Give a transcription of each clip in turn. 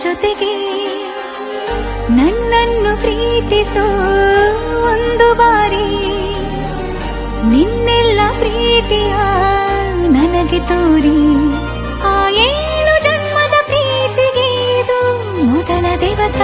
ಜೊತೆಗೆ ನನ್ನನ್ನು ಪ್ರೀತಿಸೋ ಒಂದು ಬಾರಿ ನಿನ್ನೆಲ್ಲ ಪ್ರೀತಿಯ ನನಗೆ ತೋರಿ ಆ 7 ಜನ್ಮದ ಪ್ರೀತಿಗೆ ಇದು ಮೊದಲ ದಿವಸ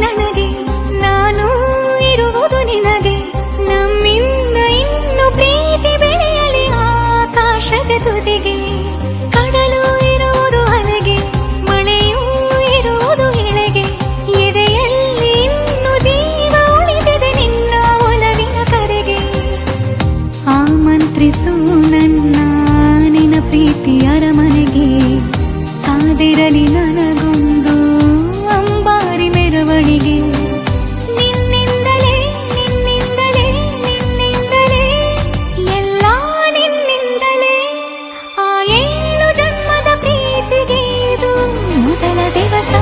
ನನಗೆ ನಾನು ಇರುವುದು ನಿನಗೆ ನಮ್ಮಿಂದ ಇನ್ನು ಪ್ರೀತಿ ಬೆಳೆಯಲಿ ಆಕಾಶದ ತುದಿಗೆ ಕಡಲು ಇರುವುದು ಅಲೆಗೆ ಮಳೆಯೂ ಇರುವುದು ಇಳೆಗೆ ಎದೆಯಲ್ಲಿ ಇನ್ನು ಜೀವ ಉಳಿದಿದೆ ನಿನ್ನ ಒಲವಿನ ಕರೆಗೆ ಆಮಂತ್ರಿಸು ನನ್ನ ನಿನ್ನ ಪ್ರೀತಿ ಅರಮನೆಗೆ ಕಾದಿರಲಿ ನನಗೊಂದು ಅಂಬಾರಿ ಮೆರವಣಿಗೆ ನಿನ್ನಿಂದಲೇ ನಿನ್ನಿಂದಲೇ ನಿನ್ನಿಂದಲೇ ಎಲ್ಲ ನಿನ್ನಿಂದಲೇ ಆ 7 ಜನ್ಮದ ಪ್ರೀತಿಗೆ ಇದು ಮೊದಲ ದಿವಸ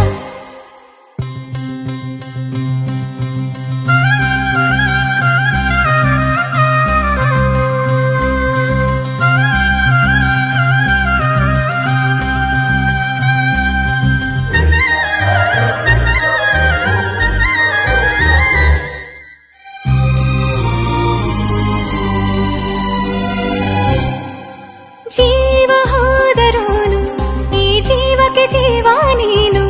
ಜೀವ ಹೋದರೋನು ಈ ಜೀವಕ್ಕೆ ಜೀವ ನೀನು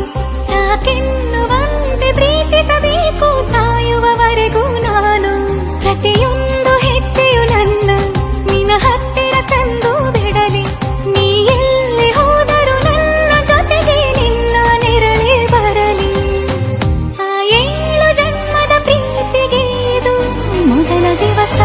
ಸಾಕೆನ್ನುವಂತೆ ಪ್ರೀತಿಸಬೇಕು ಸಾಯುವವರೆಗೂ ನಾನು ಪ್ರತಿಯೊಂದು ಹೆಜ್ಜೆಯು ನನ್ನ ನಿನ್ನ ಹತ್ತಿರ ತಂದು ಬಿಡಲಿ ನೀ ಎಲ್ಲಿ ಹೋದರೂ ನನ್ನ ಜೊತೆಗೆ ನಿನ್ನ ನೆರಳೇ ಬರಲಿ ಆ 7 ಜನ್ಮದ ಪ್ರೀತಿಗೆ ಇದು ಮೊದಲ ದಿವಸ